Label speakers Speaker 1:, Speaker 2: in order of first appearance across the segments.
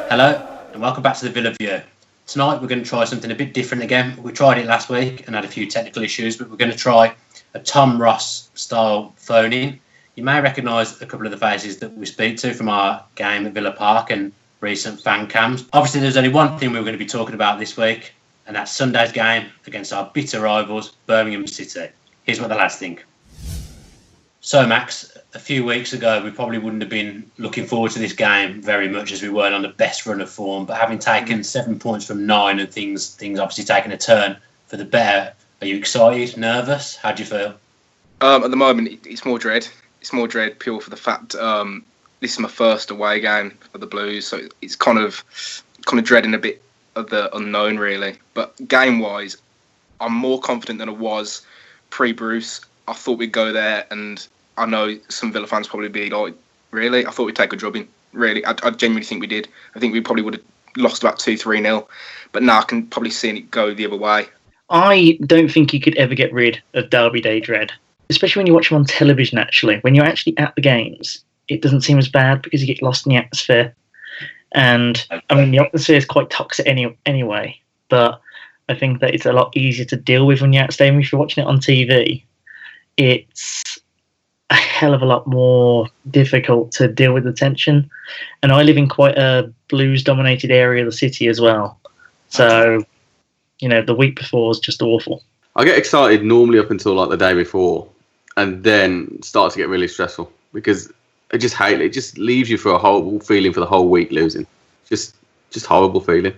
Speaker 1: Hello and welcome back to the Villa View. Tonight we're going to try something a bit different again. We tried it last week and had a few technical issues, but we're going to try a Tom Ross style phone-in. You may recognise a couple of the faces that we speak to from our game at Villa Park and recent fan cams. Obviously there's only one thing we're going to be talking about this week, and that's Sunday's game against our bitter rivals, Birmingham City. Here's what the lads think. So Max, a few weeks ago we probably wouldn't have been looking forward to this game very much, as we weren't on the best run of form, but having taken 7 points from 9 and things obviously taking a turn for the better, are you excited, nervous? How do you feel?
Speaker 2: At the moment it's more dread. It's more dread pure for the fact this is my first away game for the Blues, so it's kind of dreading a bit of the unknown really. But game wise, I'm more confident than I was pre-Bruce. I thought we'd go there, and I know some Villa fans probably be like, really? I thought we'd take a drubbing. Really, I genuinely think we did. I think we probably would have lost about 2-3-0. But now I can probably see it go the other way.
Speaker 3: I don't think you could ever get rid of Derby Day dread, especially when you watch them on television, actually. When you're actually at the games, it doesn't seem as bad because you get lost in the atmosphere. And, I mean, the atmosphere is quite toxic anyway, but I think that it's a lot easier to deal with when you're at stadium. If you're watching it on TV, it's a hell of a lot more difficult to deal with the tension. And I live in quite a Blues-dominated area of the city as well. So, you know, the week before was just awful.
Speaker 4: I get excited normally up until like the day before, and then start to get really stressful because I just hate it. It just leaves you for a whole feeling for the whole week losing. Just horrible feeling.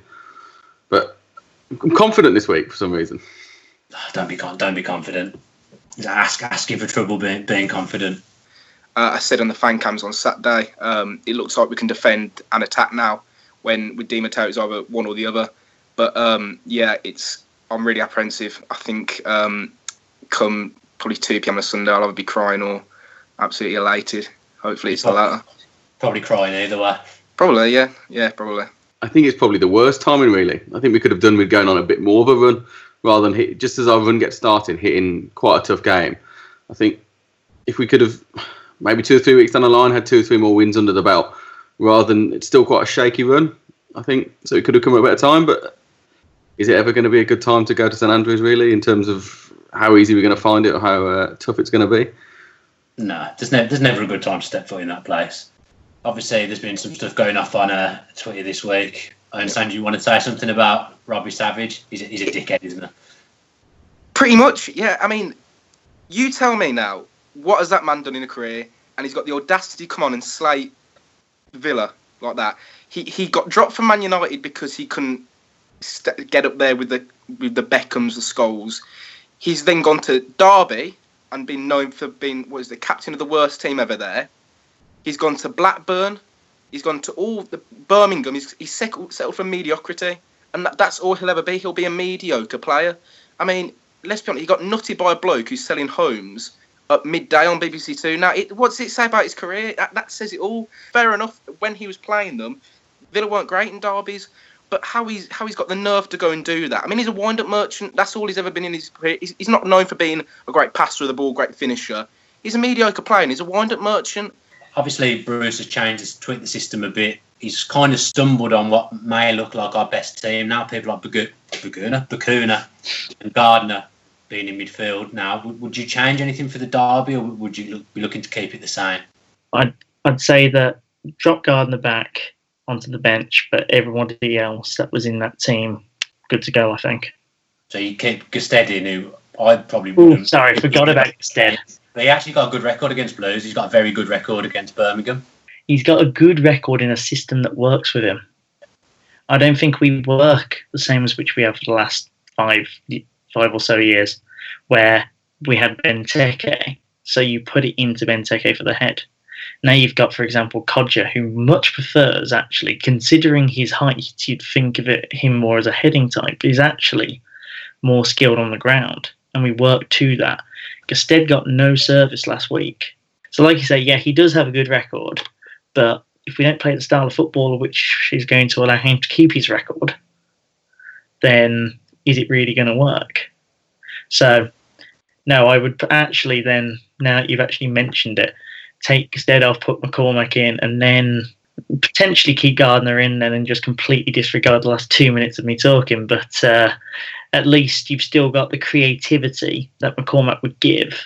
Speaker 4: But I'm confident this week for some reason.
Speaker 1: Don't be confident. Asking for trouble being confident.
Speaker 2: I said on the fan cams on Saturday, it looks like we can defend and attack now when with Di Matteo it's either one or the other. But I'm really apprehensive. I think come probably 2 p.m. on Sunday I'll either be crying or absolutely elated. Hopefully it's the latter. Probably
Speaker 1: crying either way.
Speaker 2: Probably, yeah, probably.
Speaker 4: I think it's probably the worst timing really. I think we could have done with going on a bit more of a run, rather than just as our run gets started, hitting quite a tough game. I think if we could have maybe 2 or 3 weeks down the line had 2 or 3 more wins under the belt, rather than it's still quite a shaky run, I think. So it could have come at a better time, but is it ever going to be a good time to go to St Andrews really, in terms of how easy we're going to find it or how tough it's going to be?
Speaker 1: No, there's never a good time to step foot in that place. Obviously there's been some stuff going off on Twitter this week. I understand you want to say something about Robbie Savage. He's a dickhead, isn't he?
Speaker 2: Pretty much, yeah. I mean, you tell me now, what has that man done in a career? And he's got the audacity to come on and slate Villa like that. He got dropped from Man United because he couldn't get up there with the Beckhams, the Scholes. He's then gone to Derby and been known for being the captain of the worst team ever there. He's gone to Blackburn. He's gone to all the Birmingham. He's settled for mediocrity, and that's all he'll ever be. He'll be a mediocre player. I mean, let's be honest. He got nutted by a bloke who's selling homes at midday on BBC Two. Now, what does it say about his career? That says it all. Fair enough. When he was playing them, Villa weren't great in derbies, but how he's got the nerve to go and do that? I mean, he's a wind-up merchant. That's all he's ever been in his career. He's not known for being a great passer of the ball, great finisher. He's a mediocre player, and he's a wind-up merchant.
Speaker 1: Obviously, Bruce has tweaked the system a bit. He's kind of stumbled on what may look like our best team. Now people like Bacuna and Gardner being in midfield now. Would you change anything for the derby, or would you be looking to keep it the same?
Speaker 3: I'd say that drop Gardner back onto the bench, but everybody else that was in that team, good to go, I think.
Speaker 1: So you keep Gusted in, who I probably wouldn't.
Speaker 3: Ooh, sorry, forgot about Gusted.
Speaker 1: But he actually got a good record against Blues. He's got a very good record against Birmingham.
Speaker 3: He's got a good record in a system that works with him. I don't think we work the same as which we have for the last five or so years, where we had Benteke, so you put it into Benteke for the head. Now you've got, for example, Kodja, who much prefers, actually, considering his height, you'd think of him more as a heading type. He's actually more skilled on the ground, and we work to that. Gusted got no service last week. So like you say, yeah, he does have a good record, but if we don't play the style of football which is going to allow him to keep his record, then is it really going to work? So, no, I would actually then, now that you've actually mentioned it, take Gusted off, put McCormack in, and then potentially keep Gardner in then and just completely disregard the last 2 minutes of me talking, but at least you've still got the creativity that McCormack would give.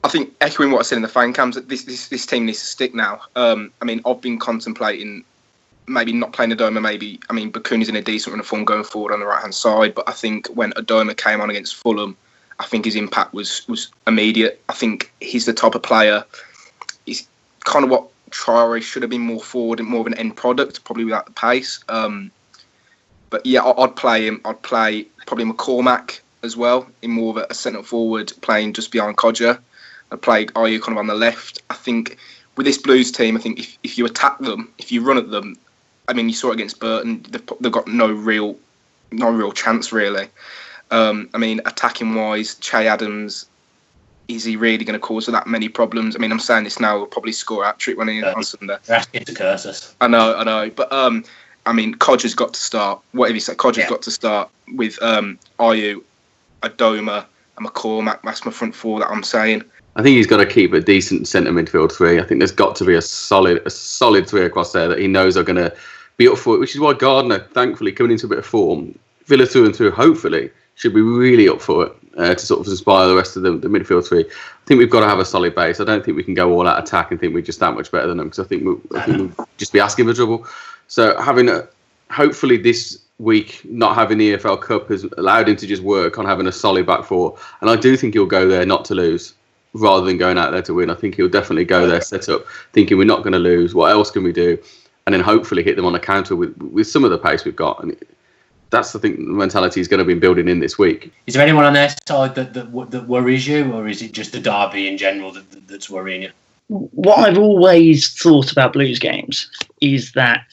Speaker 2: I think, echoing what I said in the fan cams, that this team needs to stick now. I mean, I've been contemplating maybe not playing Adoma, maybe. I mean, Bakuna's in a decent run of form going forward on the right-hand side, but I think when Adoma came on against Fulham, I think his impact was immediate. I think he's the type of player, he's kind of what Traore should have been more forward and more of an end product, probably without the pace. But yeah, I'd play him. I'd play probably McCormack as well, in more of a centre forward, playing just behind Codger. I'd play Ayew kind of on the left. I think with this Blues team, I think if you attack them, if you run at them, I mean, you saw it against Burton, they've got no real chance, really. I mean, attacking-wise, Che Adams, is he really going to cause that many problems? I mean, I'm saying this now, he'll probably score a hat-trick when he's on Sunday.
Speaker 1: They're asking to curse us.
Speaker 2: I know. But, I mean, Codger's got to start. Whatever you say, Codger's got to start with Ayew, Adoma, and McCormack. That's my front four that I'm saying.
Speaker 4: I think he's got to keep a decent centre midfield three. I think there's got to be a solid three across there that he knows are going to be up for it, which is why Gardner, thankfully, coming into a bit of form, Villa through and through, hopefully, should be really up for it to sort of inspire the rest of the midfield three. I think we've got to have a solid base. I don't think we can go all out attack and think we're just that much better than them, because I think we'll just be asking for trouble. So hopefully this week, not having the EFL Cup has allowed him to just work on having a solid back four. And I do think he'll go there not to lose, rather than going out there to win. I think he'll definitely go there set up, thinking we're not going to lose. What else can we do? And then hopefully hit them on the counter with some of the pace we've got. And that's, I think, the mentality he's going to be building in this week.
Speaker 1: Is there anyone on their side that worries you, or is it just the derby in general that's worrying you?
Speaker 3: What I've always thought about Blues games is that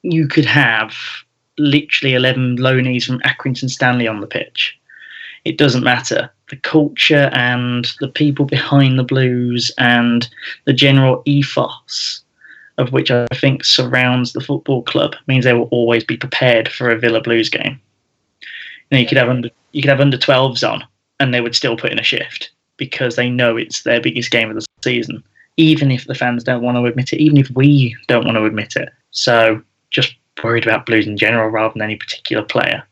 Speaker 3: you could have literally 11 loanees from Accrington Stanley on the pitch. It doesn't matter. The culture and the people behind the Blues and the general ethos of which I think surrounds the football club means they will always be prepared for a Villa Blues game. You know, you could have under 12s on and they would still put in a shift because they know it's their biggest game of the season, even if the fans don't want to admit it, even if we don't want to admit it. So just worried about Blues in general rather than any particular player.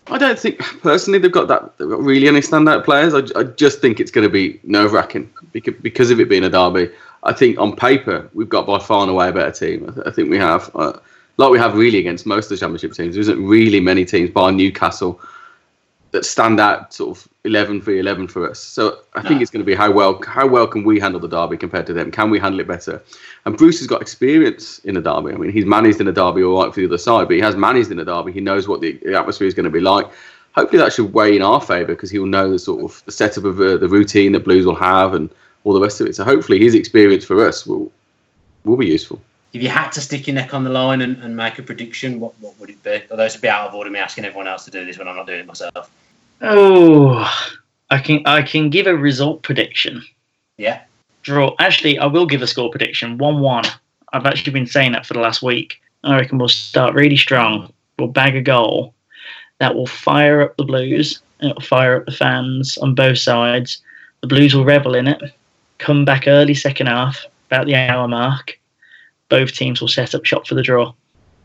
Speaker 4: I don't think, personally, they've got really any standout players. I just think it's going to be nerve-wracking because of it being a derby. I think on paper, we've got by far and away a better team. I think we have, like we have really against most of the Championship teams. There isn't really many teams, bar Newcastle, that stand out sort of 11 for 11 for us. So I think it's going to be how well can we handle the derby compared to them? Can we handle it better? And Bruce has got experience in a derby. I mean, he's managed in a derby all right for the other side, but he has managed in a derby. He knows what the atmosphere is going to be like. Hopefully that should weigh in our favour because he'll know the sort of the setup of the routine that Blues will have and all the rest of it. So hopefully his experience for us will be useful.
Speaker 1: If you had to stick your neck on the line and make a prediction, what would it be? Although it's a bit out of order me asking everyone else to do this when I'm not doing it myself.
Speaker 3: Oh, I can give a result prediction.
Speaker 1: Yeah.
Speaker 3: Draw. Actually, I will give a score prediction. 1-1. I've actually been saying that for the last week. I reckon we'll start really strong. We'll bag a goal that will fire up the Blues. And it'll fire up the fans on both sides. The Blues will revel in it. Come back early second half, about the hour mark. Both teams will set up shop for the draw.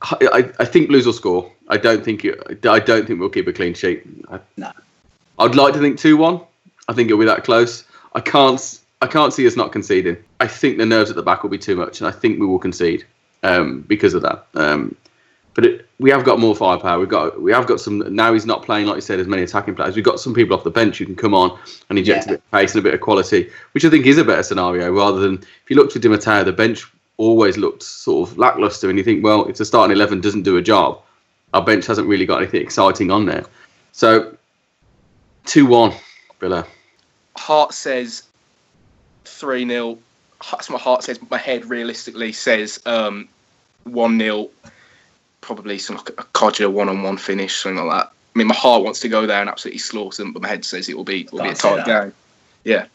Speaker 4: I think Blues will score. I don't think we'll keep a clean sheet.
Speaker 1: No.
Speaker 4: I'd like to think 2-1. I think it'll be that close. I can't see us not conceding. I think the nerves at the back will be too much, and I think we will concede because of that. But we have got more firepower. We have got some. Now he's not playing, like you said, as many attacking players. We've got some people off the bench who can come on and inject a bit of pace and a bit of quality, which I think is a better scenario. Rather than if you looked at Di Matteo, the bench always looked sort of lacklustre, and you think, well, if the starting 11 doesn't do a job, our bench hasn't really got anything exciting on there. So 2-1, Villa.
Speaker 2: Heart says 3-0. That's what my heart says. My head realistically says 1-0. Probably some like a Codger one-on-one finish, something like that. I mean, my heart wants to go there and absolutely slaughter them, but my head says it will be a tight game. Yeah.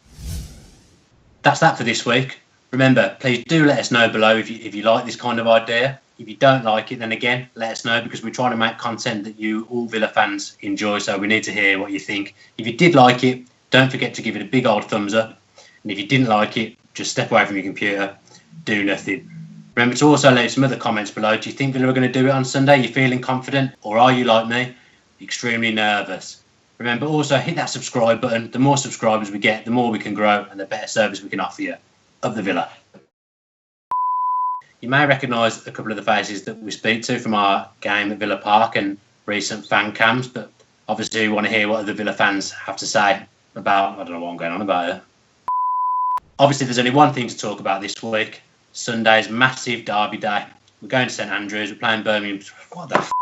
Speaker 1: That's that for this week. Remember, please do let us know below if you like this kind of idea. If you don't like it, then again, let us know because we're trying to make content that you, all Villa fans, enjoy. So we need to hear what you think. If you did like it, don't forget to give it a big old thumbs up. And if you didn't like it, just step away from your computer, do nothing. Remember to also leave some other comments below. Do you think Villa are going to do it on Sunday? Are you feeling confident? Or are you like me, extremely nervous? Remember also hit that subscribe button. The more subscribers we get, the more we can grow and the better service we can offer you of the Villa. You may recognise a couple of the faces that we speak to from our game at Villa Park and recent fan cams, but obviously we want to hear what the Villa fans have to say about, I don't know what I'm going on about here. Obviously there's only one thing to talk about this week. Sunday's massive derby day. We're going to St Andrews, we're playing Birmingham. What the